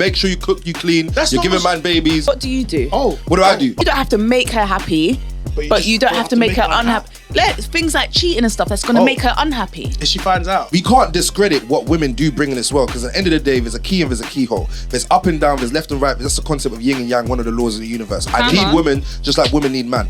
make sure you cook, you clean. You're giving man babies. What do you do? What do I do? You don't have to make her happy, but you don't have to make her unhappy. Things like cheating and stuff that's going to make her unhappy. If she finds out. We can't discredit what women do bring in this world, because at the end of the day, there's a key and there's a keyhole. There's up and down, there's left and right. That's the concept of yin and yang, one of the laws of the universe. I need women just like women need man.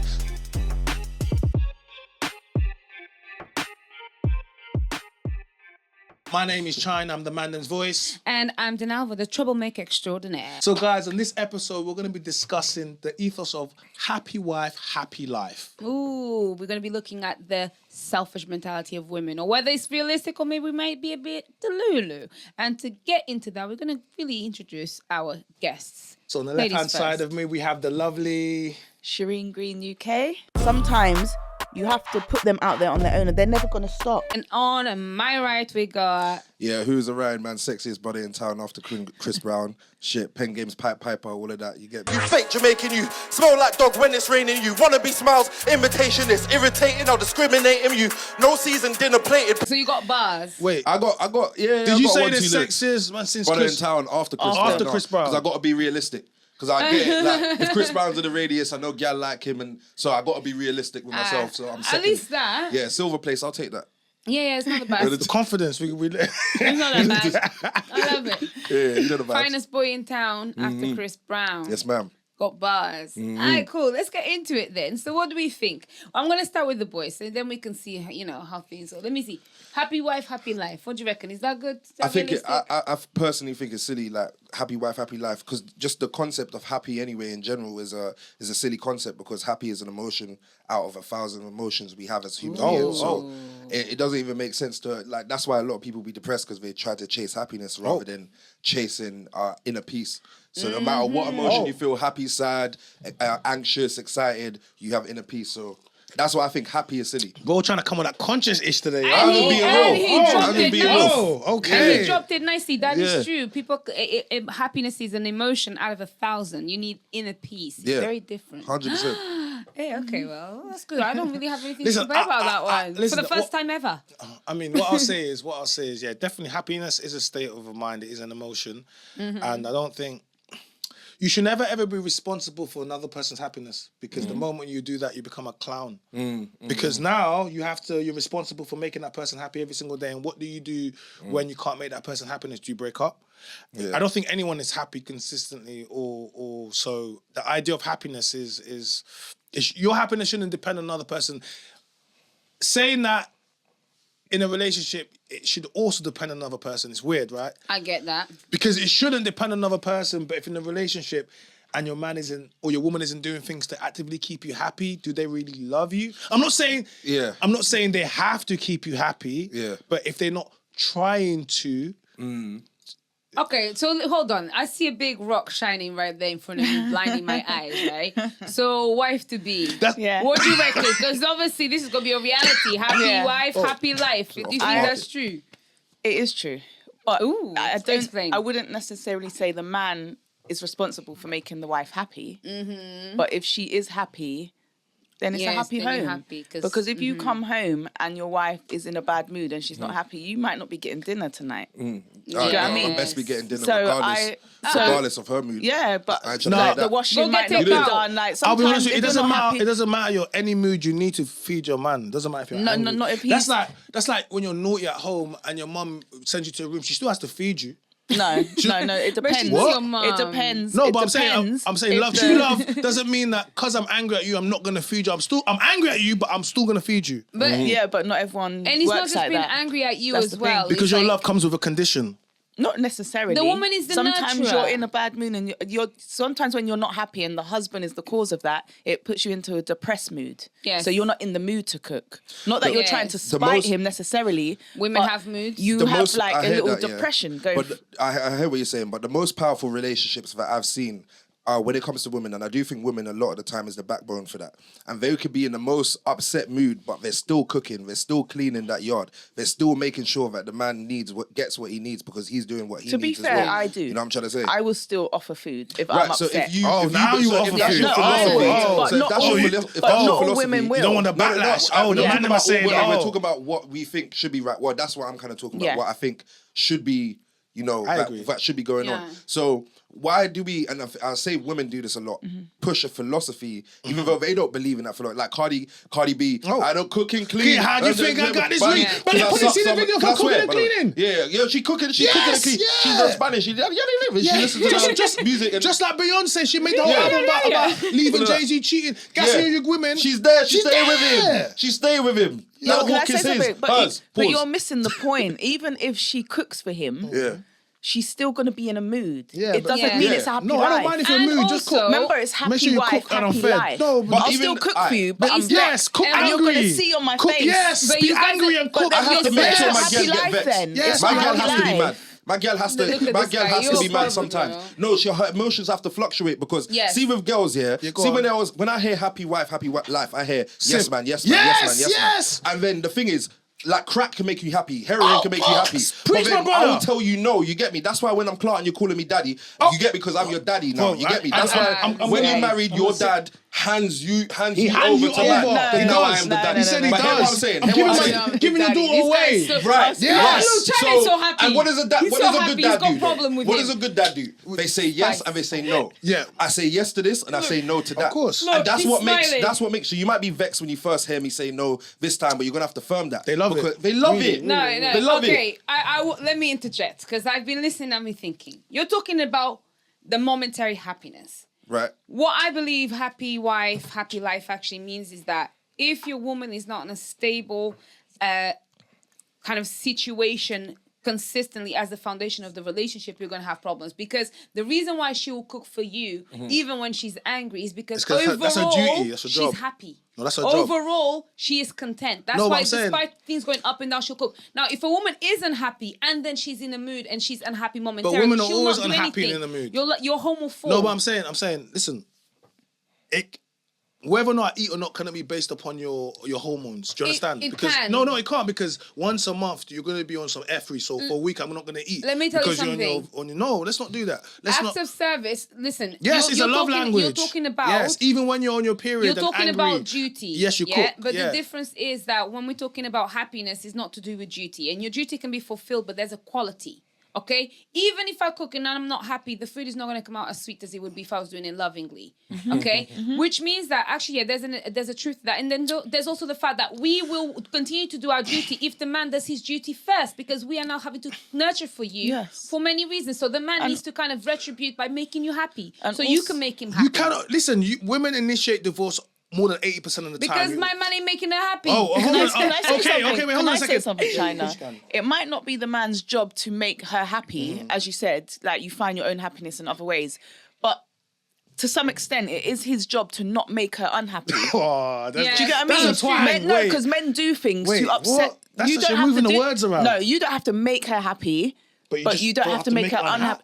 My name is Chyna, I'm the Mandan's voice. And I'm Dinalva, the troublemaker extraordinaire. So guys, on this episode, we're going to be discussing the ethos of happy wife, happy life. Ooh, we're going to be looking at the selfish mentality of women, or whether it's realistic or maybe we might be a bit delulu. And to get into that, we're going to really introduce our guests. So on the left-hand side of me, we have the lovely... Sherine Green, UK. Sometimes you have to put them out there on their own and they're never going to stop. And on my right, we got... Yeah, who's Orion, man? Sexiest body in town after Chris Brown. Shit, Pengame's Piper, all of that. You get me? You fake Jamaican, you smell like dog when it's raining. You wanna be smiles, imitation is irritating. I'll discriminate him. You no season dinner plated. So you got bars. Wait, I got. Yeah. did you say the the sexiest man since body in Chris? town after Chris Brown? After Chris Brown. Because I gotta be realistic. Because I get it, like, if Chris Brown's in the radius, I know gal like him, and so I got to be realistic with myself. So I'm second. At least that. Yeah, silver place, I'll take that. Yeah, it's not the best. The confidence. It's not that bad. I love it. Yeah, you know the vibes. Finest boy in town after Chris Brown. Yes, ma'am. Got bars. All right, cool. Let's get into it then. So what do we think? I'm going to start with the boys, so then we can see, how things are. Let me see. Happy wife, happy life. What do you reckon? Is that good? Is that I think realistic? I personally think it's silly, like happy wife, happy life, because just the concept of happy anyway in general is a silly concept, because happy is an emotion out of 1,000 emotions we have as human beings. So it doesn't even make sense to, like, that's why a lot of people be depressed, because they try to chase happiness rather than chasing inner peace. So no matter what emotion you feel, happy, sad, anxious, excited, you have inner peace. So that's why I think happy is silly. Bro, trying to come on that conscious-ish today. I'm being real. Oh, okay. He dropped it nicely. That is true. People, happiness is an emotion out of 1,000. You need inner peace. It's very different. 100%. Hey, okay, well, that's good. I don't really have anything to say about that one. For the first time ever. I mean, what I'll say is, yeah, definitely happiness is a state of mind. It is an emotion. And I don't think... You should never, ever be responsible for another person's happiness, because the moment you do that, you become a clown. Because now you're responsible for making that person happy every single day. And what do you do when you can't make that person happiness? Do you break up? Yeah. I don't think anyone is happy consistently, or so the idea of happiness is your happiness shouldn't depend on another person. Saying that in a relationship, it should also depend on another person. It's weird, right? I get that. Because it shouldn't depend on another person, but if in a relationship and your man isn't, or your woman isn't doing things to actively keep you happy, do they really love you? I'm not saying they have to keep you happy, but if they're not trying to... Okay, so hold on. I see a big rock shining right there in front of me, blinding my eyes, right? So, wife to be. What do you reckon? Because obviously this is going to be a reality. Happy wife, happy life. Do you think that's true? It is true. But Explain. I wouldn't necessarily say the man is responsible for making the wife happy. But if she is happy, then it's a happy home. Because if you come home and your wife is in a bad mood and she's not happy, you might not be getting dinner tonight. You know what I mean? I best be getting dinner regardless of her mood. Yeah, but the washing might not be done. Like, I'll be honest sometimes with you, it doesn't matter your any mood, you need to feed your man. It doesn't matter if you're angry. not if he's... That's like when you're naughty at home and your mum sends you to a room, she still has to feed you. No, it depends. It depends. No, but I'm saying love. True love doesn't mean that because I'm angry at you, I'm not gonna feed you. I'm angry at you, but I'm still gonna feed you. But but not everyone. And it's works not just like being that. angry at you That's as well. Because your love comes with a condition. Not necessarily. The woman is the Sometimes nurturer. you're in a bad mood, and you're sometimes when you're not happy, and the husband is the cause of that, it puts you into a depressed mood. Yes. So you're not in the mood to cook. Not that you're trying to spite him necessarily. Women have moods. You have like a little depression going. But I hear what you're saying. But the most powerful relationships that I've seen when it comes to women, and I do think women a lot of the time is the backbone for that. And they could be in the most upset mood, but they're still cooking, they're still cleaning that yard, they're still making sure that the man gets what he needs because he's doing what he needs. To be fair, as well. I do. You know what I'm trying to say? I will still offer food if I'm upset. So if you now you offer food. But not all women will. You don't want the backlash. The man am saying, we're talking about what we think should be right. Well, that's what I'm kind of talking about. What I think should be, that should be going on. So why do we, and I say women do this a lot, push a philosophy, even though they don't believe in that philosophy. Like Cardi B, I don't cook and clean. How do you think I got this week? But you see the video for cooking and cleaning? Yeah, she cooking and clean. She's not Spanish. She listens to just music. Just like Beyonce, she made the whole album about leaving Jay-Z cheating, gassing your women. She's there. She's staying with him. She's staying with him. No, can I say something? But you're missing the point. Even if she cooks for him, she's still going to be in a mood. It doesn't mean it's a happy life. No, I don't mind if you're in a mood. Just cook. Remember, it's happy wife, happy life. No, but I'll still cook for you, but cook and you're going to see on my face. Yes, be angry and cook. I have to make sure my girl get vexed. Yes, my girl has to be mad. My girl has to be mad sometimes. No, her emotions have to fluctuate because see with girls when I hear happy wife, happy life, I hear yes man, yes man, yes man. And then the thing is, like crack can make you happy, heroin can make you happy. Preach, my brother. I will tell you no, you get me? That's why when I'm clarting, you're calling me daddy. You get me? Because I'm your daddy now. You get me? That's why when you're married, your dad hands you over to man. Now I am the daddy. He said he does. What I'm saying. I'm giving your daughter away. Right. Yes. Chyna's so happy. And what does a good dad do? What does a good dad do? They say yes and they say no. Yeah. I say yes to this and I say no to that. Of course. And that's what makes you. You might be vexed when you first hear me say no this time, but you're gonna have to firm that. They love it. They love it. No. They love it. Let me interject because I've been listening and me thinking. You're talking about the momentary happiness. Right. What I believe happy wife, happy life actually means is that if your woman is not in a stable kind of situation consistently as the foundation of the relationship, you're going to have problems. Because the reason why she will cook for you, even when she's angry, is because overall, that's her duty. That's her job. She's happy. No, that's her job. Overall, she is content. That's why despite things going up and down, she'll cook. Now, if a woman is unhappy and then she's in a mood and she's unhappy momentarily, but women are she'll always not do unhappy anything. in the mood. Your home will fall. No, but I'm saying, listen, whether or not I eat or not cannot be based upon your hormones. Do you understand? It because can. No, it can't because once a month you're going to be on some F3. So for a week I'm not going to eat. Let me tell you because something. No, let's not do that. Acts of service. Listen. Yes, it's a love language. You're talking about. Yes, even when you're on your period. You're talking about duty. Yes, you cook. But the difference is that when we're talking about happiness, it's not to do with duty, and your duty can be fulfilled, but there's a quality. Okay, even if I cook and I'm not happy, the food is not going to come out as sweet as it would be if I was doing it lovingly. Okay, which means that actually, there's a truth to that, and then there's also the fact that we will continue to do our duty if the man does his duty first, because we are now having to nurture for you for many reasons. So the man needs to kind of retribute by making you happy, so you can make him happy. You cannot listen. Women initiate divorce more than 80% of the time. Because my man ain't making her happy. Wait, hold on a Can I say second. something, Chyna? It might not be the man's job to make her happy, as you said, like you find your own happiness in other ways. But to some extent, it is his job to not make her unhappy. Do you get what I mean? No, because men do things to upset. You don't have moving the words around. No, you don't have to make her happy. But you don't have to make her unhappy.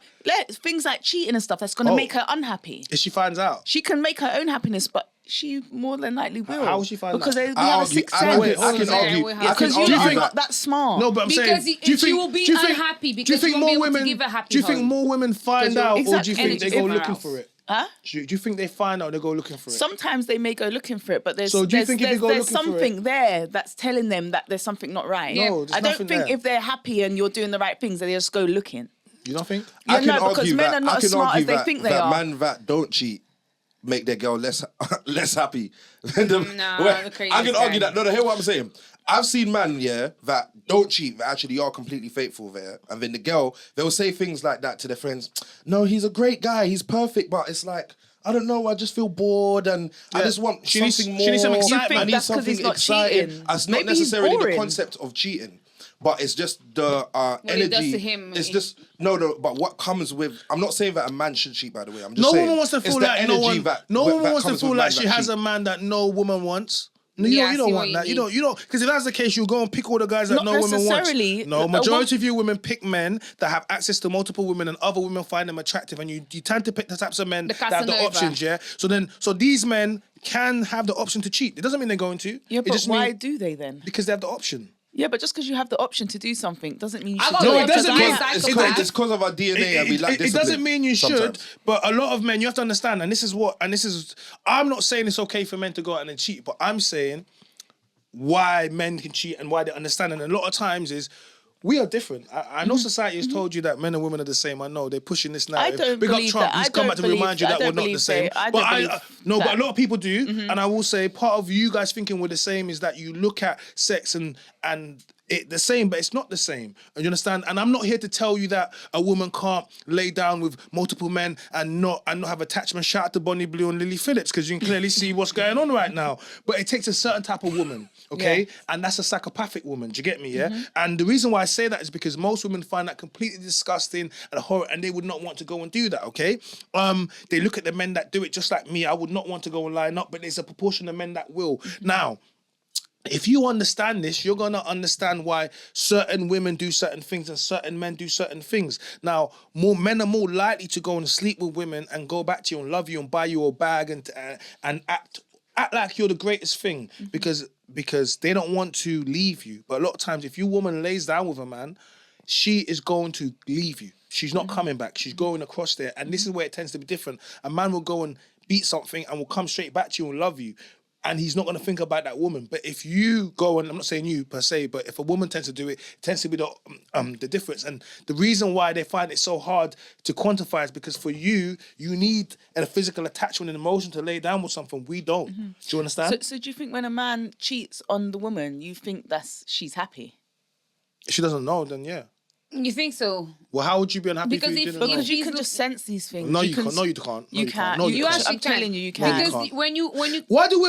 Things like cheating and stuff, that's going to make her unhappy. If she finds out. She can make her own happiness, but she more than likely will. How will she find out? Because we have a sixth sense. I can argue. Because you're not that smart. No, but I'm saying... She will be unhappy because you won't be able to give her happy. Do you think more women find out or do you think they go looking else. for it? Huh? Do you think they find out they go looking for it? Sometimes they may go looking for it, but there's something there that's telling them that there's something not right. No, I don't think if they're happy and you're doing the right things, they just go looking. You don't think? Yeah, no, because men are not as smart as they think they are. Men that don't cheat make their girl less happy. I can argue that. No, hear what I'm saying. I've seen men, that don't cheat, that actually are completely faithful there. And then the girl, they'll say things like that to their friends. No, he's a great guy, he's perfect, but it's like, I don't know, I just feel bored and I just want something more. She needs some excitement. I need something exciting. It's not necessarily the concept of cheating. But it's just the energy. It does to him. It's just no. But what comes with? I'm not saying that a man should cheat. By the way, I'm just saying. No woman wants to feel like no woman wants to feel like she has a man that no woman wants. No, you don't want that. You don't. Because if that's the case, you'll go and pick all the guys that no women want. No, majority of you women pick men that have access to multiple women, and other women find them attractive, and you tend to pick the types of men that have the options. Yeah. So these men can have the option to cheat. It doesn't mean they're going to. Yeah, but why do they then? Because they have the option. Yeah, but just because you have the option to do something doesn't mean you should. No, it doesn't mean it's because of our DNA and we like discipline. It doesn't mean you should, but a lot of men, you have to understand, and this is, I'm not saying it's okay for men to go out and cheat, but I'm saying why men can cheat and why they understand. And a lot of times is We are different. I know society has told you that men and women are the same. I know they're pushing this narrative. I don't Big up believe Trump. that. He's come back to remind you that we're not the same. But a lot of people do. And I will say part of you guys thinking we're the same is that you look at sex and it the same, but it's not the same. And you understand? And I'm not here to tell you that a woman can't lay down with multiple men and not have attachment. Shout out to Bonnie Blue and Lily Phillips, because you can clearly see what's going on right now. But it takes a certain type of woman, okay? Yeah. And that's a psychopathic woman. Do you get me? Yeah. And the reason why I say that is because most women find that completely disgusting and horrible, and they would not want to go and do that. Okay. They look at the men that do it just like me. I would not want to go and line up, but there's a proportion of men that will. Now, if you understand this, you're going to understand why certain women do certain things and certain men do certain things. Now, more men are more likely to go and sleep with women and go back to you and love you and buy you a bag and act like you're the greatest thing because they don't want to leave you. But a lot of times, if your woman lays down with a man, she is going to leave you. She's not coming back. She's going across there. And this is where it tends to be different. A man will go and beat something and will come straight back to you and love you. And he's not going to think about that woman. But if you go, and I'm not saying you per se, but if a woman tends to do it, it tends to be the difference. And the reason why they find it so hard to quantify is because for you need a physical attachment and emotion to lay down with something. We don't. Do you understand? So do you think when a man cheats on the woman, you think she's happy? If she doesn't know, then yeah. You think so? Well, how would you be unhappy because if you didn't know? Because you can just sense these things. No, you can't. No, you can't. You can't. No, you actually can't. I'm telling you can. Because when you why do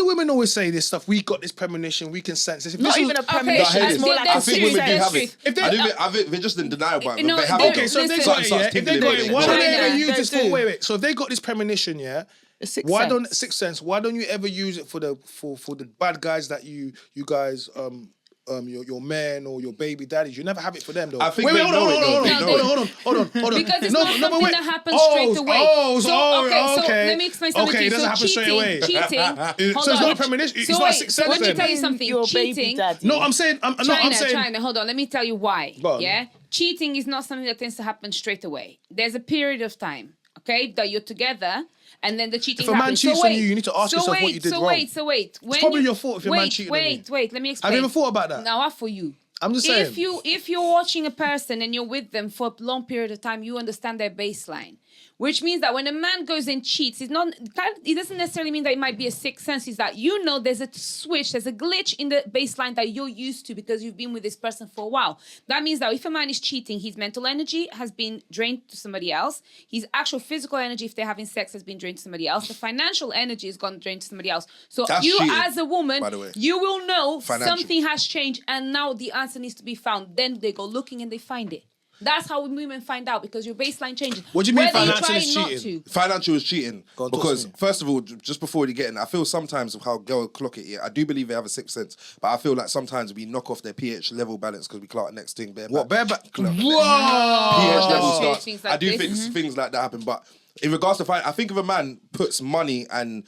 women always say this stuff? We got this premonition. We can sense this. Not even a premonition. Okay, it's more like I think women do have it. it. They're just in denial about it. No, they have okay, it. so if they got it, if they got it, why don't they ever use this for? Wait. So if they got this premonition, yeah. Why don't Sixth Sense? Why don't you ever use it for the bad guys that you guys your man or your baby daddies? You never have it for them though. I think hold on. Because it's not something that happens straight away. So let me explain something to you. It doesn't happen straight away. Cheating. So it's not a premonition. It's not a Sixth Sense. Let me tell you something. Cheating. No, I'm saying. Chyna. Hold on. Let me tell you why. Yeah. Cheating is not something that tends to happen straight away. There's a period of time, okay, that you're together. And then the cheating happens. If a man cheats on you, you need to ask yourself what you did wrong. So wait. It's probably your fault if your man cheated on you. Wait. Let me explain. Have you ever thought about that? Now, for you. I'm just saying. If you're watching a person and you're with them for a long period of time, you understand their baseline. Which means that when a man goes and cheats, it doesn't necessarily mean that it might be a sixth sense. It's that you know there's a switch, there's a glitch in the baseline that you're used to because you've been with this person for a while. That means that if a man is cheating, his mental energy has been drained to somebody else. His actual physical energy, if they're having sex, has been drained to somebody else. The financial energy has gone drained to somebody else. So that's you cheating, as a woman, you will know something has changed and now the answer needs to be found. Then they go looking and they find it. That's how women find out because your baseline changes. What do you mean financial is cheating? Financial is cheating. Because first of all, just before you get in, I feel sometimes of how girls clock it, yeah, I do believe they have a sixth sense, but I feel like sometimes we knock off their pH level balance because we clock next thing. Whoa! pH level starts. I do think things like that happen, but in regards to I think if a man puts money and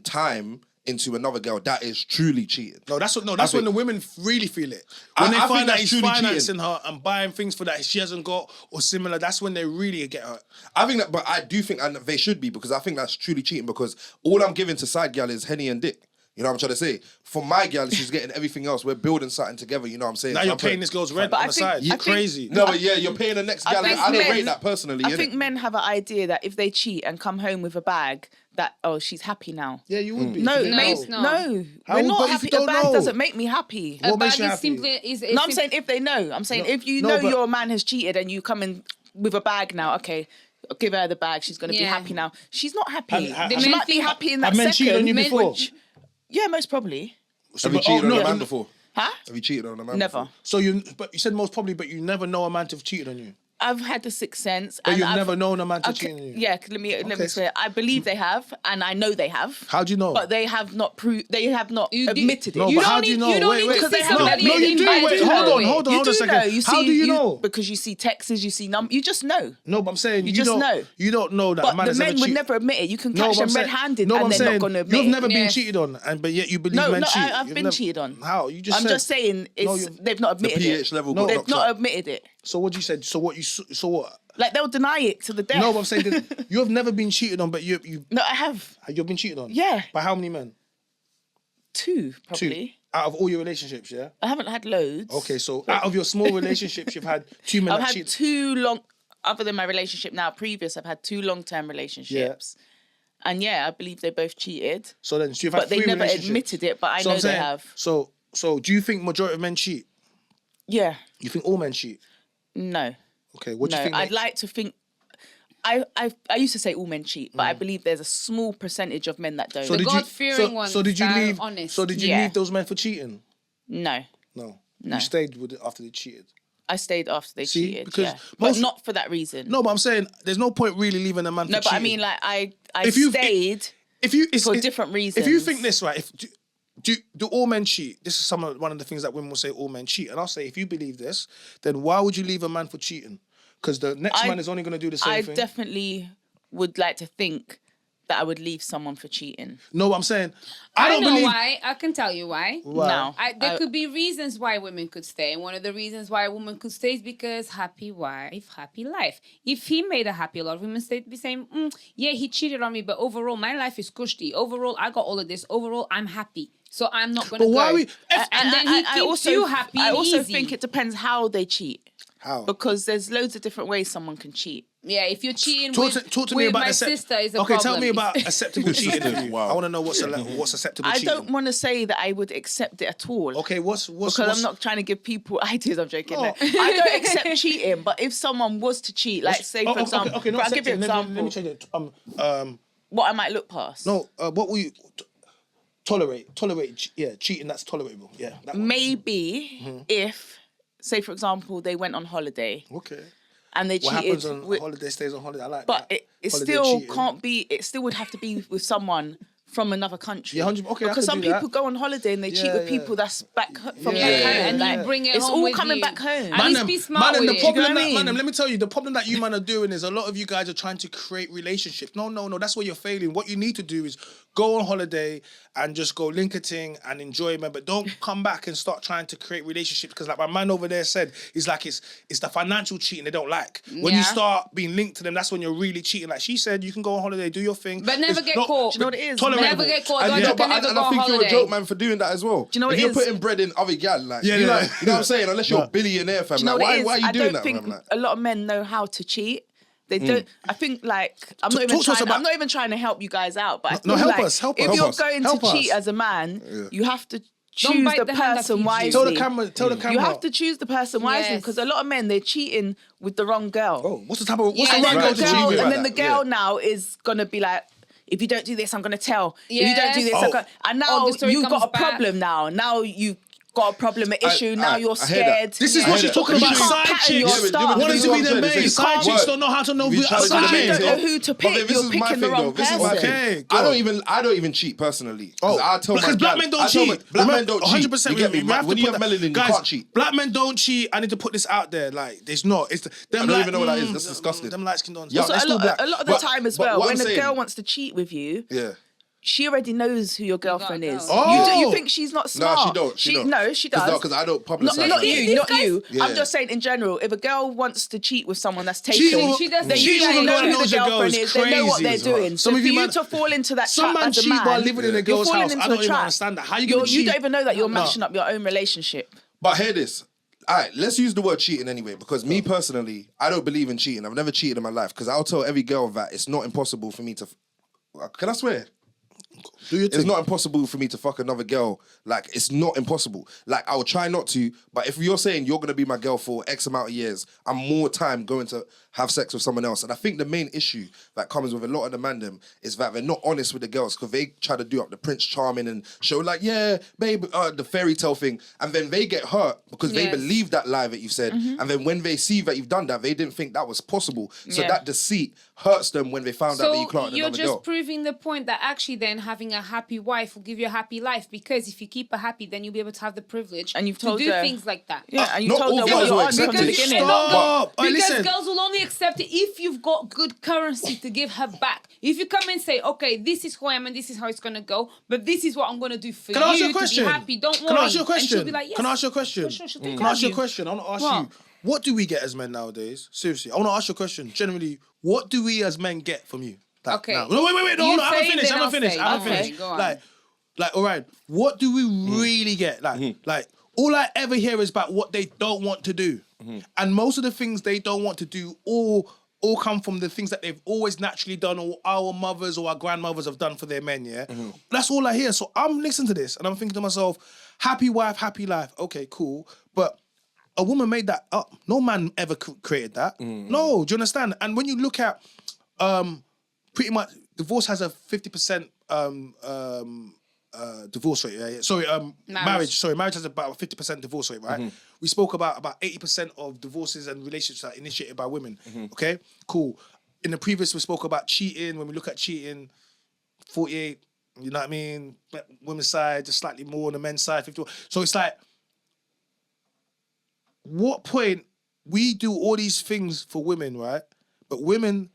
time into another girl, that is truly cheating. That's when the women really feel it. When they find that he's financing her and buying things for that she hasn't got or similar, that's when they really get hurt. I think that, but I do think, and they should be, because I think that's truly cheating, because all I'm giving to side gal is Henny and dick. You know what I'm trying to say? For my gal, she's getting everything else. We're building something together, you know what I'm saying? Now you're paying this girl's rent on the side. You're crazy. No, but yeah, you're paying the next gal. I don't rate that personally. I think men have an idea that if they cheat and come home with a bag, that, she's happy now. Yeah, you would be. No. We're not happy. A bag doesn't make me happy. A bag is simply... No, I'm saying if they know. I'm saying if you know your man has cheated and you come in with a bag now, okay, give her the bag, she's going to be happy now. She's not happy. She might be happy in that second. Have men cheated on you before? Yeah, most probably. Have you cheated on a man before? Huh? Have you cheated on a man Never. before? But you said most probably, but you never know a man to have cheated on you. I've had the sixth sense. But you've never known a man to cheat on you? Yeah, let me say it. I believe they have, and I know they have. How do you know? But they have not admitted it. No, but how do you know? Wait, because they haven't admitted it. No, you do. Wait, hold on a second. How do you know? Because you see texts, you see numbers. You just know. No, but I'm saying you just know. You don't know that a man has ever cheated. But the men would never admit it. You can catch them red-handed and they're not going to admit it. You've never been cheated on, but yet you believe men cheat. No, I've been cheated on. How? You just said... I'm just saying they've not admitted it. The pH level got they've not admitted it. So what you said? So what? Like they'll deny it to the death. No, but I'm saying that you have never been cheated on, but you. No, I have. You've been cheated on. Yeah. By how many men? 2, probably. Out of all your relationships, yeah? I haven't had loads. Okay, so out of your small relationships, you've had 2 men that cheated. I've had 2 long, other than my relationship now, I've had 2 long-term relationships. Yeah. And I believe they both cheated. So you've had 3 relationships. But they never admitted it, but I know they have. So do you think majority of men cheat? Yeah. You think all men cheat? No. Okay, what do you think? I'd like to think... I used to say all men cheat, but I believe there's a small percentage of men that don't. So the God-fearing ones did you leave? Honest. So did you leave those men for cheating? No. You stayed with it after they cheated. I stayed after they cheated, because but not for that reason. No, but I'm saying there's no point really leaving a man for cheating. No, but I mean, like I stayed for different reasons. If you think this, right, do all men cheat? This is one of the things that women will say all men cheat, and I'll say if you believe this, then why would you leave a man for cheating? Because the next man is only going to do the same thing. I definitely would like to think that I would leave someone for cheating. No, what I'm saying, I don't know why. I can tell you why. No. There could be reasons why women could stay. And one of the reasons why a woman could stay is because happy wife, happy life. If he made a happy life, women stayed be saying, he cheated on me, but overall, my life is cushy. Overall, I got all of this. Overall, I'm happy. So I'm not going to go. Why and then he keeps you happy and easy. I also think it depends how they cheat. How? Because there's loads of different ways someone can cheat. Yeah, if you're cheating talk to me about my sister is a problem. Okay, tell me about acceptable cheating for you. Wow. I want to know what's acceptable cheating. I don't want to say that I would accept it at all. Okay, because I'm not trying to give people ideas. I'm joking. No. I don't accept cheating, but if someone was to cheat, like say for example, okay, I'll give you an example. Let me change it. What I might look past. No, what will you tolerate? Cheating that's tolerable. Yeah. Maybe if, say for example, they went on holiday. Okay. And they cheated. What happens on holiday stays on holiday. I like but that. It still can't be. It still would have to be with someone from another country. Yeah, 100%. Okay, because some people go on holiday and they cheat with people that's back from back home, and you bring it it's home all coming back home. At least be smart with it. Let me tell you, the problem that you man are doing is a lot of you guys are trying to create relationships. No, that's where you're failing. What you need to do is go on holiday and just go link-a-ting and enjoy, man. But don't come back and start trying to create relationships, because like my man over there said, it's like it's the financial cheating they don't like. When you start being linked to them, that's when you're really cheating. Like she said, you can go on holiday, do your thing, but never get caught. Do you know what it is? Never get caught. And I think you're a joke man for doing that as well. Do you know what if you're putting bread in other gal, like you know what I'm saying? Unless you're a billionaire, fam. Like, why are you doing that? I don't think a lot of men know how to cheat. They don't. I think like I'm not even trying to help you guys out, but I feel help like us. If you're going to cheat as a man, you have to choose the person wisely. Tell the camera. You have to choose the person wisely, because a lot of men, they're cheating with the wrong girl. Oh, what's the right girl to cheat with? And then the girl now is gonna be like, if you don't do this, I'm gonna tell. If you don't do this, and now you've got a problem. Now you got a problem, an issue. Now you're scared. This is what she's talking about. Side chicks wanting to be the main. Side chicks don't know how to know who you don't know who to pick. You're picking the wrong person. Okay, I don't even cheat personally. Because black men don't cheat. Black men don't cheat. 100%. You get me? When you have melanin, you can't cheat. Black men don't cheat. I need to put this out there. Like, there's not. I don't even know what that is. That's disgusting. Them light skin dons. A lot of the time as well, when a girl wants to cheat with you, she already knows who your girlfriend is. You think she's not smart? No, she don't. No, she does. Because I don't publicize. Not you. Yeah. I'm just saying in general, if a girl wants to cheat with someone that's taken, then you know who the girlfriend is. They know what they're doing. So for you to fall into that trap as a man, while living in a girl's house. I don't even understand that. How you gonna cheat? You don't even know that you're mashing up your own relationship. But hear this. All right, let's use the word cheating anyway, because me personally, I don't believe in cheating. I've never cheated in my life, because I'll tell every girl that it's not impossible for me to... Can I swear? It's not impossible for me to fuck another girl. Like, it's not impossible. Like, I will try not to, but if you're saying you're going to be my girl for X amount of years, I'm more time going to have sex with someone else. And I think the main issue that comes with a lot of the mandem is that they're not honest with the girls, because they try to do up the Prince Charming and show like, yeah, babe, the fairy tale thing. And then they get hurt because they believe that lie that you've said. Mm-hmm. And then when they see that you've done that, they didn't think that was possible. So that deceit hurts them when they found out that you clocked another girl. So you're just proving the point that actually then having a happy wife will give you a happy life, because if you keep her happy, then you'll be able to have the privilege and you've told to do her things like that. Yeah, and you told her what you're on from the beginning. Because girls will only accept it if you've got good currency to give her back. If you come and say, okay, this is who I am and this is how it's going to go, but this is what I'm going to do for you to be happy, don't worry. Can I ask you a question? And she'll be like, yes. Can I ask you a question? Sure, Can I ask you a question? I want to ask you, what do we get as men nowadays? Seriously, I want to ask you a question. Generally, what do we as men get from you? Okay. Now? No, wait. No, I haven't finished. Go on. Like, Like, Orion, what do we really get? Like, all I ever hear is about what they don't want to do. And most of the things they don't want to do all come from the things that they've always naturally done, or our mothers or our grandmothers have done for their men, yeah? That's all I hear. So I'm listening to this and I'm thinking to myself, happy wife, happy life. Okay, cool. But a woman made that up. No man ever created that. No, do you understand? And when you look at pretty much, divorce has a 50% divorce rate. Yeah. Sorry, marriage. Sorry, marriage has about a 50% divorce rate, right? We spoke about 80% of divorces and relationships are initiated by women. Okay, cool. In the previous, we spoke about cheating. When we look at cheating, 48. You know what I mean? Women's side, just slightly more on the men's side, 51. So it's like, what point we do all these things for women, right? But women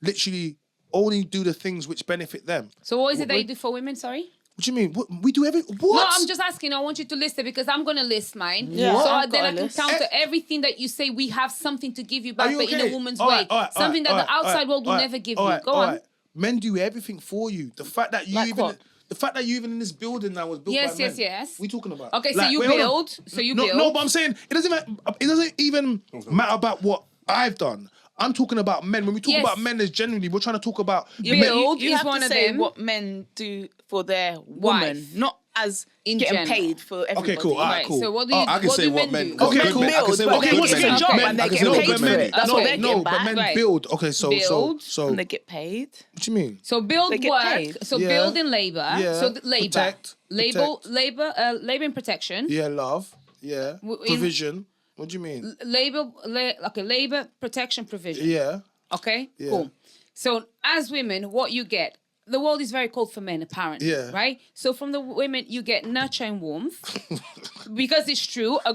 literally only do the things which benefit them. So what is it that you do for women, sorry? What do you mean? We do everything. What? No, I'm just asking. I want you to list it because I'm going to list mine. Yeah. So then I can counter everything that you say. We have something to give you back, but in a woman's way. Something that the outside world will never give you. Go on. Men do everything for you. The fact that you like even... What? The fact that you even in this building now was built by men. Yes. What are you talking about? Okay, so you build. So you build. No, but I'm saying it doesn't even matter about what I've done. I'm talking about men. When we talk about men, as generally, we're trying to talk about You is have one to of say them. what men do for their woman, Wife. not as In getting general. paid for everybody. Okay, cool. All right, cool. So what do you? I can what say do what men men. do? Okay, good cool. men. I can say what But good what's men their do. job Men- and I they can get say what paid good for men it? do. That's what they're getting but men back. build. Okay, so And they get paid. what do you mean? So build They get work. paid. So Yeah. build in labor. Yeah. So labor. Protect. Labor and protection. Yeah, love. Yeah, in- provision. What do you mean? Labor protection provision. Yeah. Okay, Yeah. cool. So as women, what you get, the world is very cold for men, apparently. Yeah. Right? So from the women, you get nurture and warmth. Because it's true. A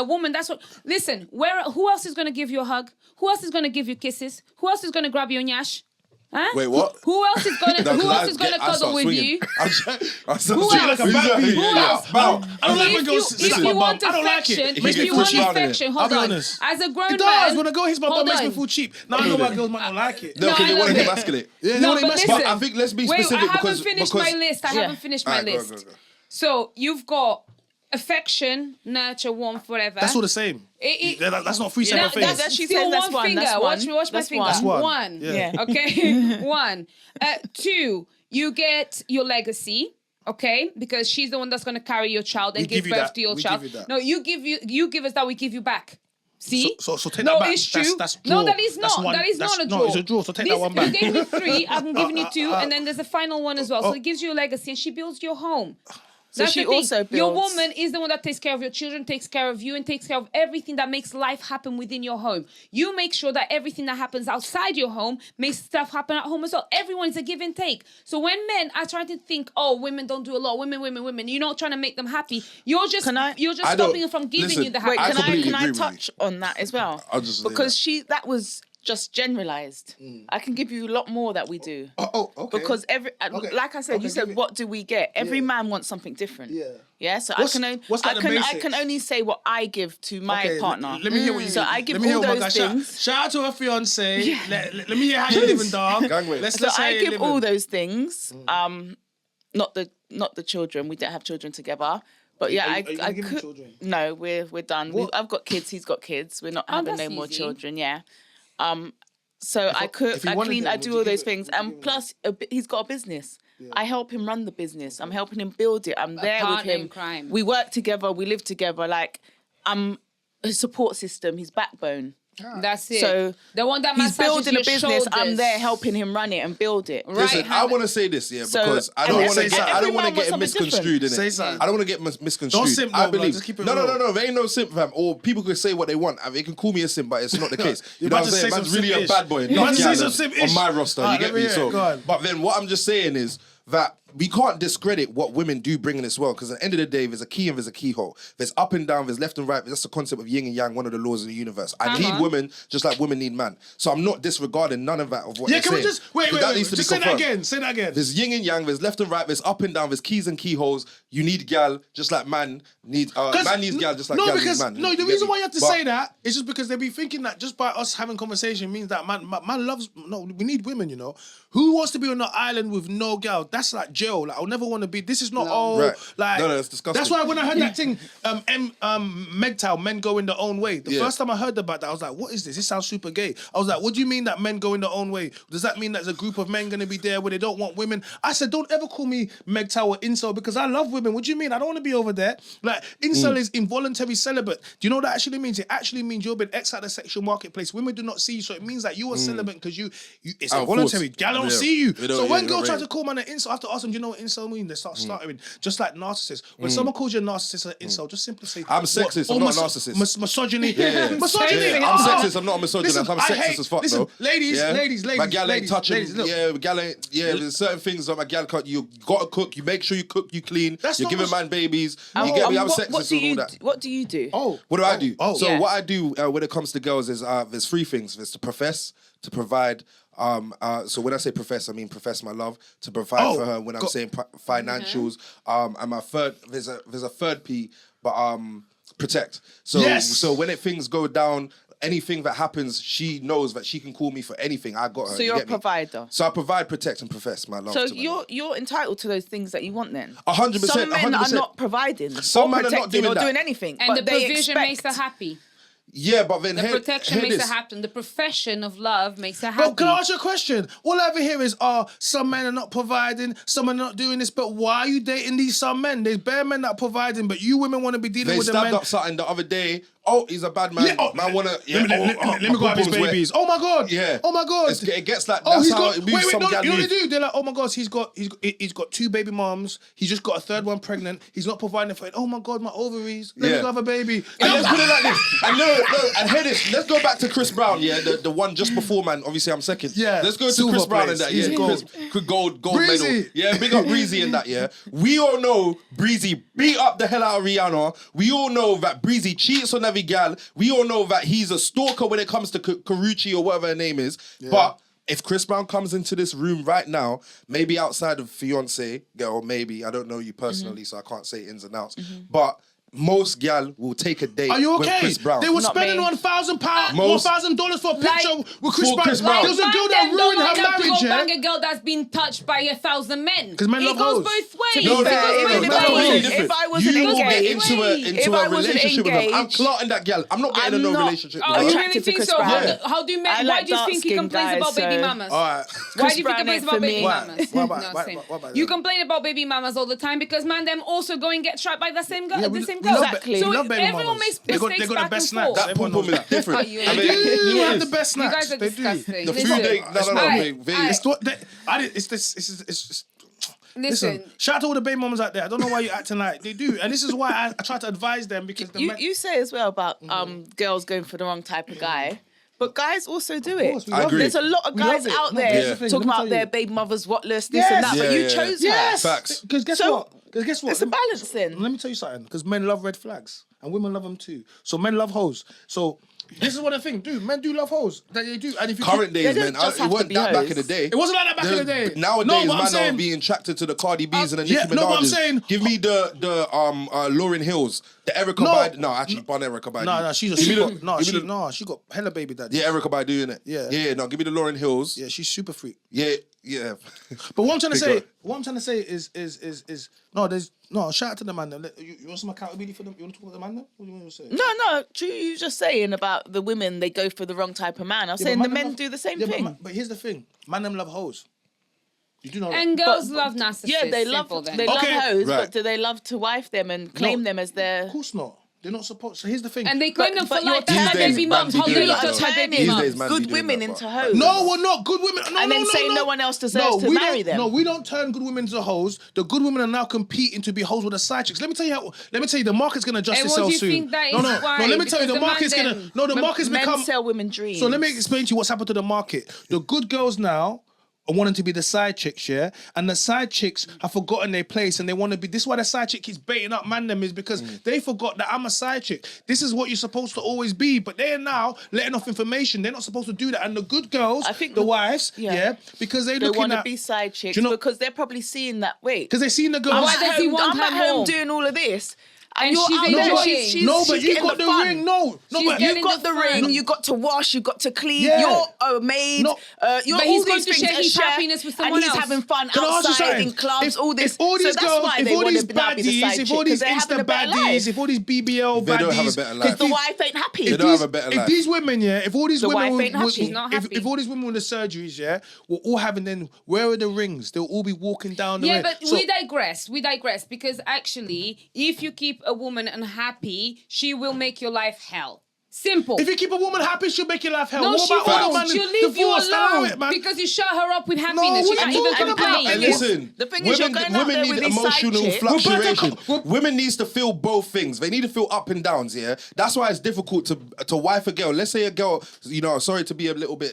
woman, that's what... Listen, who else is going to give you a hug? Who else is going to give you kisses? Who else is going to grab you on yash? Huh? Wait, what? Who else is going to cuddle with you? I Who else? Who else? I don't like when girls If slap my you bum. want I don't like affection, it. if you want affection, I'll hold be on. honest. As a grown It does. man... When a girl hits my bum, hold it makes me on. feel cheap. Now I know why girls might not like it. No, because they I want to love it. emasculate. Yeah, they No, want to but emasculate. listen. But I think let's be Wait, specific I haven't finished my list. I haven't finished my Alright, list. go. So you've got affection, nurture, warmth, whatever. That's all the same. That's not three separate things. That's she still said that's one one. finger. That's one. Watch my That's finger. one. That's One. Yeah. Okay. One. Two. You get your legacy. Okay, because she's the one that's going to carry your child and We give give you birth that. to your We child. give you that. No, you give us that. We give you back. See? So take no, that back. it's true. That's no, draw. that is That's not. one. That is not a draw. No, it's a draw. So take that one back. You gave me 3. I'm giving you 2, and then there's a final one as well. So it gives you a legacy, and she builds your home. So That's she the thing. also builds... Your woman is the one that takes care of your children, takes care of you, and takes care of everything that makes life happen within your home. You make sure that everything that happens outside your home makes stuff happen at home as well. Everyone is a give and take. So when men are trying to think, oh, women don't do a lot, women, you're not trying to make them happy. You're just stopping them from giving you the Wait, happiness. can I touch on that as well? I'll just say because that was just generalized. I can give you a lot more that we do. Oh, okay. Because like I said, you said, what do we get? Every man wants something different. Yeah. So I can only say what I give to my partner. Let me hear what you So I give all those things. Shout out to her fiance. Yeah. Let me hear how you living, dog. So I give all those things. Not the children. We don't have children together. But yeah, are you I giving could. children? No, we're done. I've got kids. He's got kids. We're not having no more children. Yeah. So I cook, I clean, I do all those things, and plus he's got a business. Yeah. I help him run the business. I'm helping him build it. I'm there with him. In crime. We work together. We live together. Like I'm his support system, his backbone. That's it. So the one that he's building a business. Shoulders. I'm there helping him run it and build it. Right. Listen, I want to say this, because I don't want to get it misconstrued. Say something. I don't want to get misconstrued. Don't simp, I believe. just keep it no. There ain't no simp, fam. Or people could say what they want. I mean, they can call me a simp, but it's not the case. You know what I'm saying? Man's really a bad boy. Not on my roster. You get me? So, but then what I'm just saying is that we can't discredit what women do bring in this world, because at the end of the day, there's a key and there's a keyhole. There's up and down, there's left and right. That's the concept of yin and yang, one of the laws of the universe. I need women just like women need man. So I'm not disregarding none of that of what they're saying. Yeah, can we just wait, just say that again. Say that again. There's yin and yang, there's left and right, there's up and down, there's keys and keyholes. You need gal just like man needs man needs gal just like gal needs man. No, the reason why you have to say that is just because they be thinking that just by us having conversation means that man loves. No, we need women. You know, who wants to be on an island with no gal? That's like jail. Like, I'll never want to be. This is not like. No, it's disgusting. That's why when I heard that thing, MGTOW, men go in their own way. The first time I heard about that, I was like, what is this? This sounds super gay. I was like, what do you mean that men go in their own way? Does that mean that there's a group of men going to be there where they don't want women? I said, don't ever call me MGTOW or incel because I love women. What do you mean? I don't want to be over there. Like, incel is involuntary celibate. Do you know what that actually means? It actually means you've been X out of the sexual marketplace. Women do not see you, so it means that you are celibate because you it's involuntary. Gal don't see you. So when girls try to call man an incel, I have to ask them, do you know what incel means? They start stuttering. Just like narcissist. When someone calls you a narcissist or incel, just simply say, I'm sexist, I'm not a narcissist. Misogyny. Misogyny. I'm sexist, I'm not a misogynist. I'm sexist as fuck, though. Ladies. My gal ain't touching. There's certain things that my gal can't. You gotta cook. You make sure you cook, you clean. You're giving man babies. You get me? I'm sexist and all that. What do you do? What do I do? So what I do when it comes to girls is there's three things. There's to profess, to provide. So when I say profess, I mean profess my love, to provide for her. When I'm saying financials, and my third, there's a third P, but protect. So when things go down, anything that happens, she knows that she can call me for anything. I got her. So you're a provider. So I provide, protect, and profess my love. So you're entitled to those things that you want then. 100%. Some men are not providing, some men are not doing anything, and the provision makes her happy. Yeah, but then the protection makes her happen. The profession of love makes her happy. But can I ask you a question? All I ever hear is, some men are not providing, some are not doing this. But why are you dating these some men? There's bare men that are providing, but you women want to be dealing with the men. They stabbed up something the other day. Oh, he's a bad man. Yeah, man wanna. Yeah, let me grab his babies. Oh my god. Yeah. Oh my god. It gets like. That's how it moves. You know what they do? They're like, oh my god, he's got 2 baby moms. He's just got a third one pregnant. He's not providing for it. Oh my god, my ovaries. Let me have a baby. And let's put it like this. And and hear this. Let's go back to Chris Brown. Yeah, the one just before, man. Obviously, I'm second. Yeah. Let's go to Chris Brown and that. Yeah, gold Breezy. medal. Yeah, big up Breezy and that. Yeah. We all know Breezy beat up the hell out of Rihanna. We all know that Breezy cheats on every gal. We all know that he's a stalker when it comes to Karuchi or whatever her name is. Yeah. But if Chris Brown comes into this room right now, maybe outside of fiance, or maybe, I don't know you personally, so I can't say ins and outs, but most gal will take a date with Chris Brown. They were spending $1,000 for a picture with Chris Brown. There was a girl that ruined her marriage. Bang a girl that's been touched by 1,000 men. Because men love hoes. It goes both ways. If I wasn't engaged, into a relationship with him, I'm clotting that gal. I'm not getting in no relationship with her. Oh, you really think so? How do men? Why do you think he complains about baby mamas? Why do you think he complains about baby mamas? You complain about baby mamas all the time because man, them also go and get trapped by the same girl. Exactly. So everyone makes mistakes they got back the best and forth. snacks. That pom-pom is different. You have the best snacks. You guys are disgusting. The food Listen, shout out to all the baby mamas out there. I don't know why you're acting like they do. And this is why I try to advise them because you say as well about girls going for the wrong type of guy. But guys also do it. I agree. There's a lot of guys out there talking about their baby mothers, whatless, this and that. But you chose her. Facts. Because guess what? It's a balancing. Let me tell you something. Because men love red flags and women love them too. So men love hoes. So this is what I think, dude. Men do love hoes. That they do. And if you current days, man, it wasn't that back in the day. It wasn't like that back in the day. Nowadays, man are being attracted to the Cardi B's and the Nicki Minaj's. No, but I'm saying, give me the Lauryn Hills, the Erykah Badu. No, actually, Bon Erykah Badu. No, she got hella baby daddy. Yeah, Erykah Badu, innit? Yeah. No, give me the Lauryn Hills. Yeah, she's super freak. Yeah. But what I'm trying to say is shout out to the man. You want some accountability for them? You want to talk about the man? What do you want to say? No, you just saying about the women, they go for the wrong type of man. I was saying the men do the same thing. But here's the thing, man, them love hoes. You do know and that. Girls love narcissists. Yeah, they love hoes, but do they love to wife them and claim them as their? Of course not. They're not supposed. So here's the thing. And they claim them for like baby mums. How they love to baby mums. Good women into hoes. No, we're not good women. And then say no one else deserves to marry them. No, we don't turn good women into hoes. The good women are now competing to be hoes with the side chicks. Let me tell you, the market's gonna adjust itself soon. No. Let me tell you, the market's gonna. No, the market's become. Men sell women dreams. So let me explain to you what's happened to the market. The good girls now are wanting to be the side chicks, yeah? And the side chicks have forgotten their place and they want to be... This is why the side chick keeps baiting up them is because they forgot that I'm a side chick. This is what you're supposed to always be. But they're now letting off information. They're not supposed to do that. And the good girls, I think the wives, because they want to be side chicks because they're probably seeing that, wait. Because they've seen the girls... I'm at home doing all of this. and you're she's out there. enjoying. But you got the ring. You got the ring. You got to wash. You got to clean. Yeah. You're a maid. You're but all he's going these to things. share his happiness with someone and else. he's having fun Can I ask you outside something? in clubs. All this. If all these so that's girls, why if they all want these to now be the baddies, side if chick, all these 'cause they're having Insta a better baddies, life. if all these BBL They don't have a baddies, better life. The wife ain't happy. They don't have a better if life. these women, if all these The women, wife ain't happy. She's not happy. if all these women with the surgeries, were all having then, where are the rings? They'll all be walking down the ring. But we digress because actually, if you keep a woman unhappy, she will make your life hell. Simple. If you keep a woman happy, she'll make your life hell. No, What she about all the won't. man She'll leave you divorced? Allow alone it, man. because you shut her up with happiness. what She's are not you even talking about? complaining. And listen, The thing is, you're going out women there need with these side emotional chicks. fluctuation. Women needs to feel both things. They need to feel up and downs. Yeah, that's why it's difficult to wife a girl. Let's say a girl, sorry to be a little bit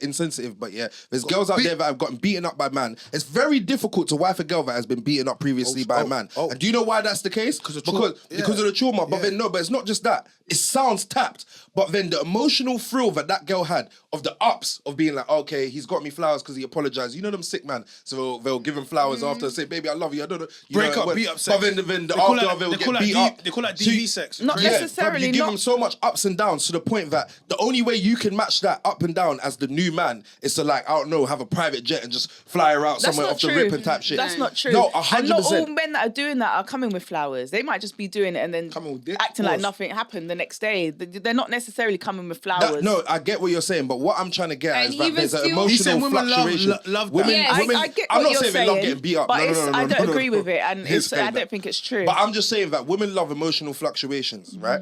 insensitive, but there's girls out there that have gotten beaten up by man. It's very difficult to wife a girl that has been beaten up previously by a man. And do you know why that's the case? Because of the trauma. But then but it's not just that. It sounds tapped, but then the emotional thrill that girl had of the ups of being like, okay, he's got me flowers because he apologized. You know them sick man, so they'll give him flowers after, say, baby, I love you. I don't know. Break up, beat up sex. But then the after they'll get beat up. They call that DV sex. Not necessarily. You give them so much ups and downs to the point that the only way you can match that up and down as the new man is to I don't know, have a private jet and just fly her out somewhere off the rip and type shit. That's not true. No, 100%. And not all men that are doing that are coming with flowers. They might just be doing it and then acting like nothing happened the next day. They're not necessarily coming with flowers. No, I get what you're saying, but what I'm trying to get at is that there's an emotional women fluctuation. love women, that. women, I get I'm what not you're saying they love getting beat up. But No, I don't agree with it, and Here's I saying don't that. think it's true. But I'm just saying that women love emotional fluctuations, right?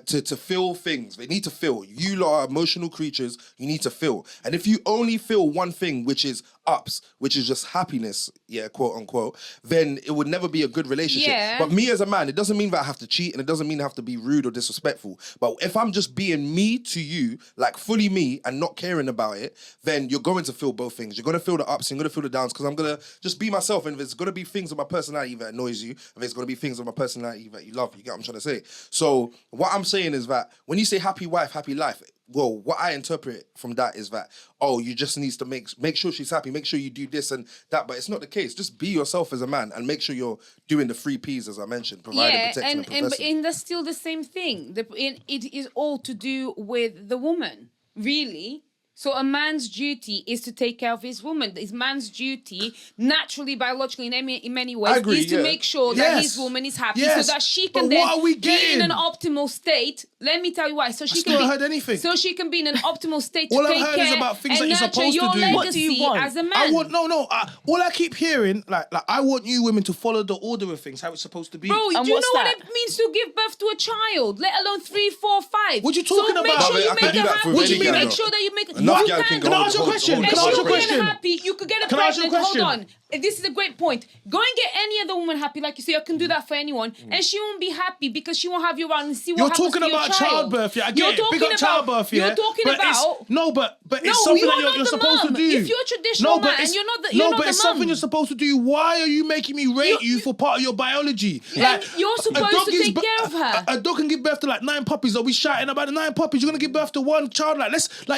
To feel things. They need to feel. You lot are emotional creatures. You need to feel. And if you only feel one thing, which is ups, which is just happiness, quote unquote, then it would never be a good relationship. Yeah. But me as a man, it doesn't mean that I have to cheat, and it doesn't mean I have to be rude or disrespectful. But if I'm just being me to you, like fully me, and not caring about it, then you're going to feel both things. You're going to feel the ups, and you're going to feel the downs, because I'm going to just be myself. And if there's going to be things of my personality that annoys you, if there's going to be things of my personality that you love, you get what I'm trying to say. So what I'm saying is that when you say happy wife, happy life, well, what I interpret from that is that, you just need to make sure she's happy, make sure you do this and that, but it's not the case. Just be yourself as a man and make sure you're doing the 3 Ps, as I mentioned, providing, protecting, and possessing. And that's still the same thing. It is all to do with the woman, really. So a man's duty is to take care of his woman. His man's duty, naturally, biologically, in many ways, is to make sure that his woman is happy, so that she can then be in an optimal state. Let me tell you why. So she can heard anything. So she can be in an optimal state to All I've take heard care is about things that and you're nurture supposed to your do. legacy What do you want? as a man. I want all I keep hearing, like I want you women to follow the order of things, how it's supposed to be. Bro, And do you what's know that? what it means to give birth to a child? Let alone 3, 4, 5. What you talking so about? Make sure you I make can do her that happy. for What do you mean? Make sure that you make Enough you guy can go Can I ask you a question? And Can I ask you a she'll be question? happy. You could get a Can I ask you a pregnant. Hold question? on. This is a great point. Go and get any other woman happy, like you say. I can do that for anyone, and she won't be happy because she won't have you around and see what You're happens talking to your about child. childbirth, I You're get it. Big talking up about childbirth, You're talking but about but it's something you're that not you're the supposed mum. to do. If you're a traditional man, you're not the you're not but it's the something mum. you're supposed to do. Why are you making me rate you for part of your biology? And you're a supposed dog to gives take care of her. A dog can give birth to like 9 puppies. Are we shouting about the 9 puppies? You're gonna give birth to one child.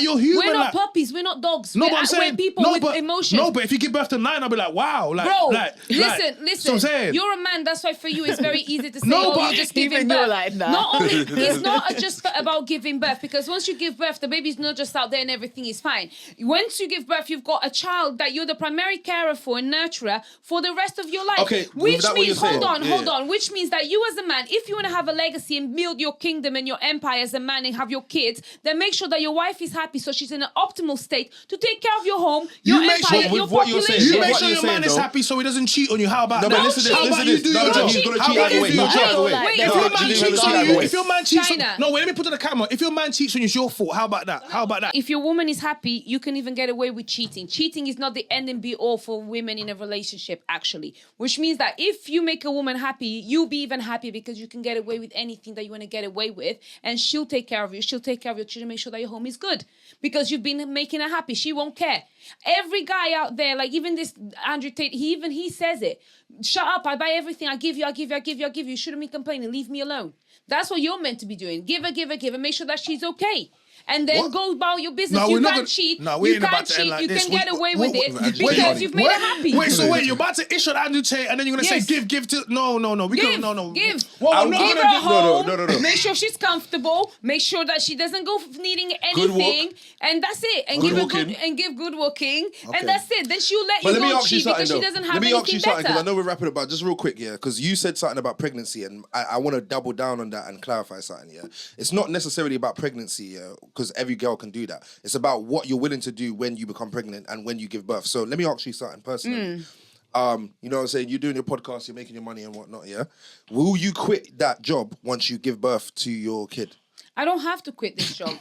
You're human. We're not puppies. We're not dogs. No, we're, but I'm saying we're people with emotions. No, but if you give birth to 9, I'll be like, wow, Bro, listen. So I'm saying, You're a man. That's why for you it's very easy to say, No, but you're just giving even birth. you're like, nah. Not only it's not just about giving birth, because once you give birth, the baby's not just out there and everything is fine. Once you give birth, you've got a child that you're the primary carer for and nurturer for the rest of your life. Okay, which that what means you're saying? hold on. Which means that you as a man, if you want to have a legacy and build your kingdom and your empire as a man and have your kids, then make sure that your wife is happy so she's in an optimal state to take care of your home, your empire, your population. You make sure your man is happy so he doesn't cheat on you. How about that? but listen to this. He's gonna cheat either way. If your man cheats on Chyna. no, wait, let me put it on the camera. If your man cheats on you, it's your fault. How about that? If your woman is happy, you can even get away with cheating. Cheating is not the end and be all for women in a relationship, actually. Which means that if you make a woman happy, you'll be even happy because you can get away with anything that you want to get away with, and she'll take care of you. She'll take care of your children, make sure that your home is good because you've been making her happy. She won't care. Every guy out there, like even this Andrew Tate, he says it. Shut up! I buy everything. I give you. You shouldn't be complaining. Leave me alone. That's what you're meant to be doing. Give her. Make sure that she's okay. and then go about your business. No, you we're not can't cheat. No, we you ain't about can't to end cheat. like You this. can get away with it wait, because you've made her happy. Wait, so you're about to issue that Andrew Tate, and then you're gonna say give to no. We Give, can't. No. give. Well, I'm not give gonna her home. No. Make sure she's comfortable. Make sure that she doesn't go needing anything, and that's it. And give good walking, and that's it. Then she'll let you go cheat because she doesn't have anything better. Let me ask you something, because I know we're wrapping up, but just real quick, yeah, because you said something about pregnancy, and I want to double down on that and clarify something, yeah. It's not necessarily about pregnancy, yeah, because every girl can do that. It's about what you're willing to do when you become pregnant and when you give birth. So let me ask you something personally. You know what I'm saying? You're doing your podcast, you're making your money and whatnot, yeah? Will you quit that job once you give birth to your kid? I don't have to quit this job.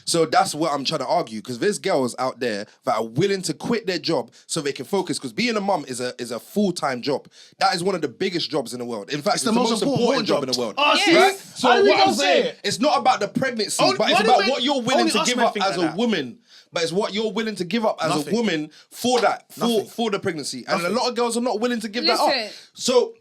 So that's what I'm trying to argue, because there's girls out there that are willing to quit their job so they can focus, because being a mum is a full-time job. That is one of the biggest jobs in the world. In fact, it's the most important job in the world. Right? So what I'm saying, it's not about the pregnancy, but it's about what you're willing to give up as a woman. But it's what you're willing to give up as a woman for that, for the pregnancy. And a lot of girls are not willing to give that up. So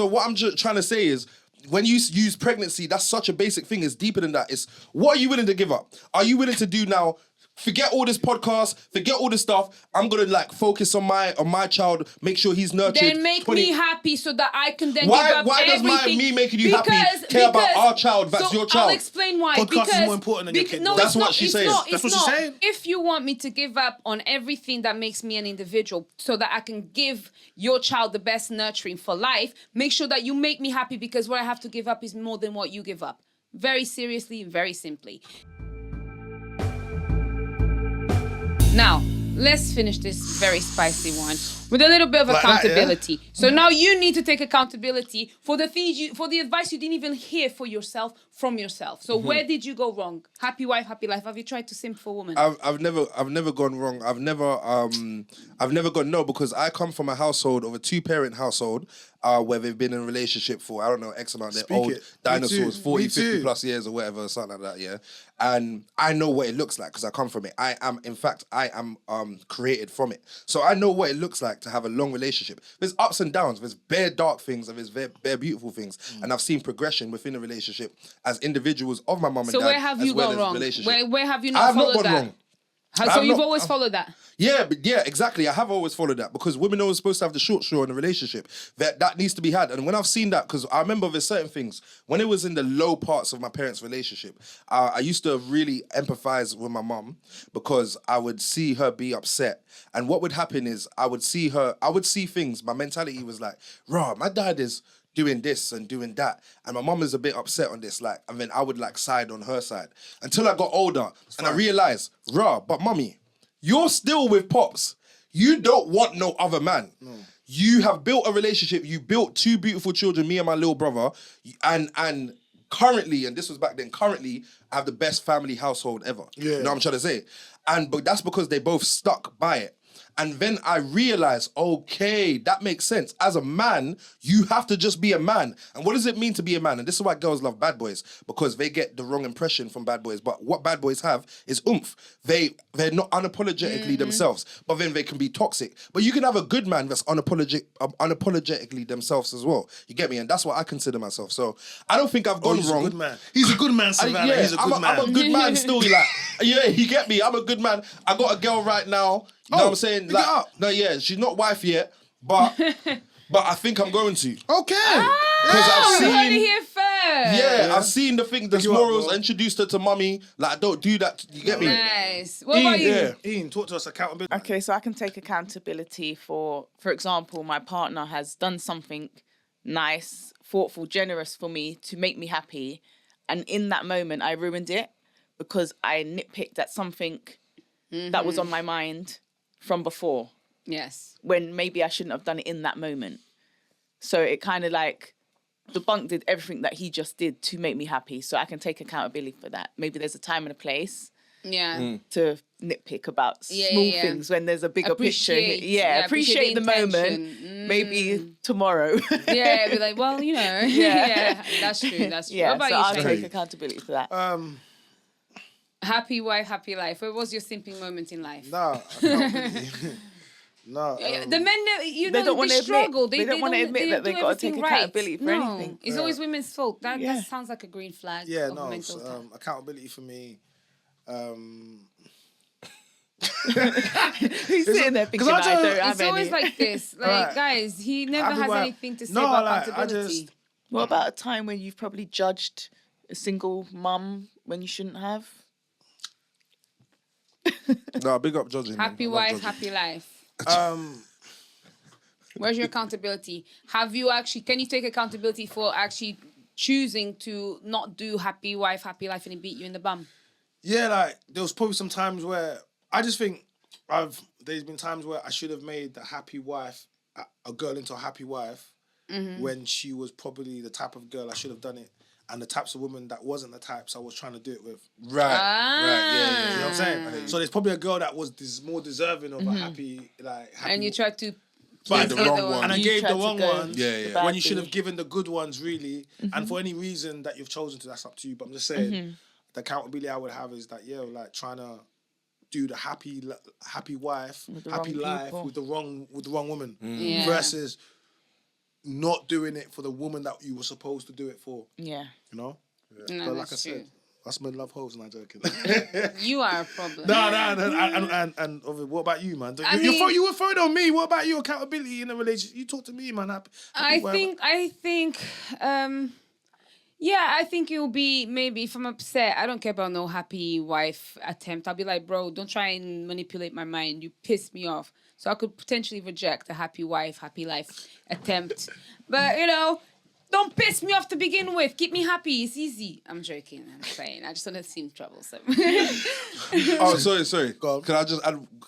what I'm just trying to say is, when you use pregnancy, that's such a basic thing. It's deeper than that. It's what are you willing to give up? Are you willing to do now? Forget all this podcast, forget all this stuff. I'm gonna focus on my child, make sure he's nurtured. Then make me happy so that I can then give up why everything. Why does me making you happy care about our child? That's your child. I'll explain why. Podcast is more important than your kid. No, that's what she's saying. That's what she's saying. If you want me to give up on everything that makes me an individual so that I can give your child the best nurturing for life, make sure that you make me happy, because what I have to give up is more than what you give up. Very seriously, very simply. Now, let's finish this very spicy one with a little bit of accountability. So now you need to take accountability for the things for the advice you didn't even hear for yourself from yourself. So where did you go wrong? Happy wife, happy life. Have you tried to simp for a woman? I've never gone wrong. I've never gone no, because I come from a household of a 2-parent household where they've been in a relationship for, I don't know, X amount. They're old dinosaurs, 40, 50 plus years or whatever, something like that, yeah. And I know what it looks like because I come from it. I am created from it. So I know what it looks like to have a long relationship. There's ups and downs, there's bare dark things, and there's bare beautiful things. And I've seen progression within a relationship as individuals of my mum and dad. So where have you gone wrong? Where have you not I've followed not gone that? wrong. So you've always followed that? Yeah, exactly. I have always followed that, because women are always supposed to have the short straw in a relationship. That needs to be had. And when I've seen that, because I remember there's certain things, when it was in the low parts of my parents' relationship, I used to really empathize with my mum, because I would see her be upset. And what would happen is I would see things, my mentality was like, rah, my dad is doing this and doing that, and my mum is a bit upset on this, and then I would side on her side until I got older and I realized, but mummy, you're still with Pops. You don't want no other man. No. You have built a relationship. You built 2 beautiful children, me and my little brother, and currently, and this was back then, currently I have the best family household ever. Yeah. You know what I'm trying to say? But that's because they both stuck by it. And then I realized, okay, that makes sense. As a man, you have to just be a man. And what does it mean to be a man? And this is why girls love bad boys, because they get the wrong impression from bad boys. But what bad boys have is oomph. They're not unapologetically themselves, but then they can be toxic. But you can have a good man that's unapologetically themselves as well. You get me? And that's what I consider myself. So I don't think I've gone wrong. He's a good man. He's a good man, Savannah. He's a good man. I'm a good man still. Yeah, you get me? I'm a good man. I got a girl right now. You know what I'm saying? She's not wife yet, but I think I'm going to. Okay. Because I've seen. Heard it here first. Yeah, I've seen the thing. There's morals. Introduced her to mummy. I don't do that. You get me? Nice. What about you? Yeah. Ian, talk to us. Accountability. Okay, so I can take accountability for example, my partner has done something nice, thoughtful, generous for me to make me happy, and in that moment I ruined it because I nitpicked at something that was on my mind from before. Yes. When maybe I shouldn't have done it in that moment. So it kind of debunked everything that he just did to make me happy. So I can take accountability for that. Maybe there's a time and a place. Yeah. To nitpick about small things when there's a bigger picture. Yeah, appreciate the moment. Maybe tomorrow. Yeah, be like, well, Yeah, that's true. That's true. Yeah, what about you, I'll take accountability for that. Happy wife, happy life. What was your simping moment in life? No, no. The men, they don't want to struggle. They don't want to admit that they got to take accountability for anything. It's always women's fault. That sounds like a green flag. Yeah, no. Accountability for me. He's sitting there thinking, I don't have it's any. always like this. Like, guys, he never has anything to say about accountability. What about a time when you've probably judged a single mum when you shouldn't have? No, big up judging. Happy wife, happy life. Where's your accountability? Have you actually, can you take accountability for actually choosing to not do happy wife, happy life and it beat you in the bum? Yeah, like there was probably some times where I just think there's been times where I should have made the happy wife, a girl into a happy wife when she was probably the type of girl I should have done it. And the types of women that wasn't the types I was trying to do it with. Right, yeah. You know what I'm saying? So there's probably a girl that was more deserving of a happy. And you tried to... But the wrong one. And I gave the wrong one. Yeah. When you should have given the good ones, really. And for any reason that you've chosen to, that's up to you. But I'm just saying, the accountability I would have is that, like trying to do the happy wife, happy life with the wrong woman. Versus not doing it for the woman that you were supposed to do it for. Yeah. You know? Yeah. No, but like I said, that's my love holes and I'm joking. You are a problem. No. And what about you, man? You were throwing on me. What about your accountability in a relationship? You talk to me, man. I think it will be, maybe if I'm upset, I don't care about no happy wife attempt. I'll be like, bro, don't try and manipulate my mind. You piss me off. So I could potentially reject a happy wife, happy life attempt. But, don't piss me off to begin with. Keep me happy. It's easy. I'm joking. I'm saying. I just don't seem troublesome. Sorry. Can I just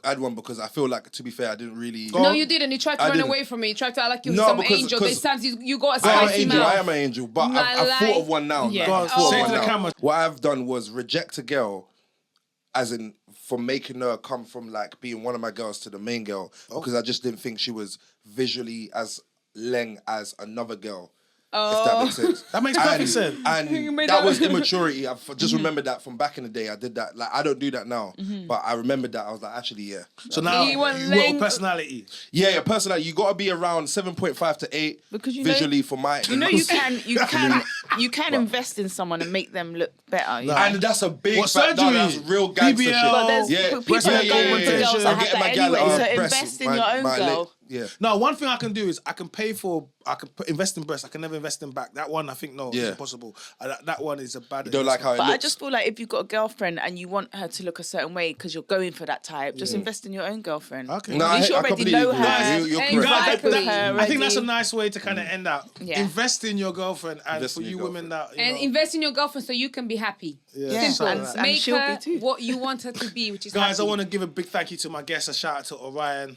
add one? Because I feel like, to be fair, I didn't really... No, you didn't. You tried to run away from me. You tried to act like you were some angel. There's times you got a spicy mouth. I am an angel. But I've thought of one now. Yeah. Say to the camera. What I've done was reject a girl, as in... from making her come from like being one of my girls to the main girl because I just didn't think she was visually as leng as another girl. If that makes sense. That makes perfect sense. And that was immaturity. I just remembered that from back in the day. I did that. Like, I don't do that now. But I remembered that. I was like, actually, yeah. So now you want personality. Yeah, personality. You got to be around 7.5 to 8 because visually for my... You can invest in someone and make them look better. No. And that's a big surgery? That's real gangster shit. But there's people that go with girls that have that anyway. So invest in your own girl. Yeah. No, one thing I can do is I can invest in breasts. I can never invest in back. That one, I think, it's impossible. That one is a bad... You don't like how it looks. But I just feel like if you've got a girlfriend and you want her to look a certain way because you're going for that type, just invest in your own girlfriend. Okay. No, you should already know her. You're correct. I think that's a nice way to kind of end out. Yeah. Invest in your girlfriend and for you women that... And invest in your girlfriend so you can be happy. Yeah. Simple. And make her what you want her to be, which is Guys, happy. I want to give a big thank you to my guests. A shout out to Orion.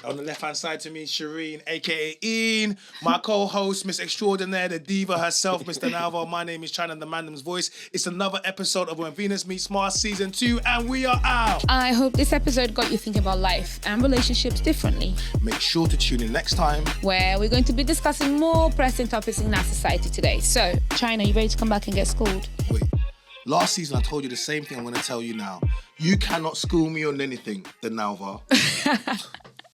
On the left-hand side to me, Sherine, a.k.a. Ian. My co-host, Miss Extraordinaire, the diva herself, Miss Dinalva. My name is Chyna, the Mandom's Voice. It's another episode of When Venus Meets Mars Season 2, and we are out. I hope this episode got you thinking about life and relationships differently. Make sure to tune in next time, where we're going to be discussing more pressing topics in our society today. So, Chyna, you ready to come back and get schooled? Wait. Last season, I told you the same thing I'm going to tell you now. You cannot school me on anything, Dinalva.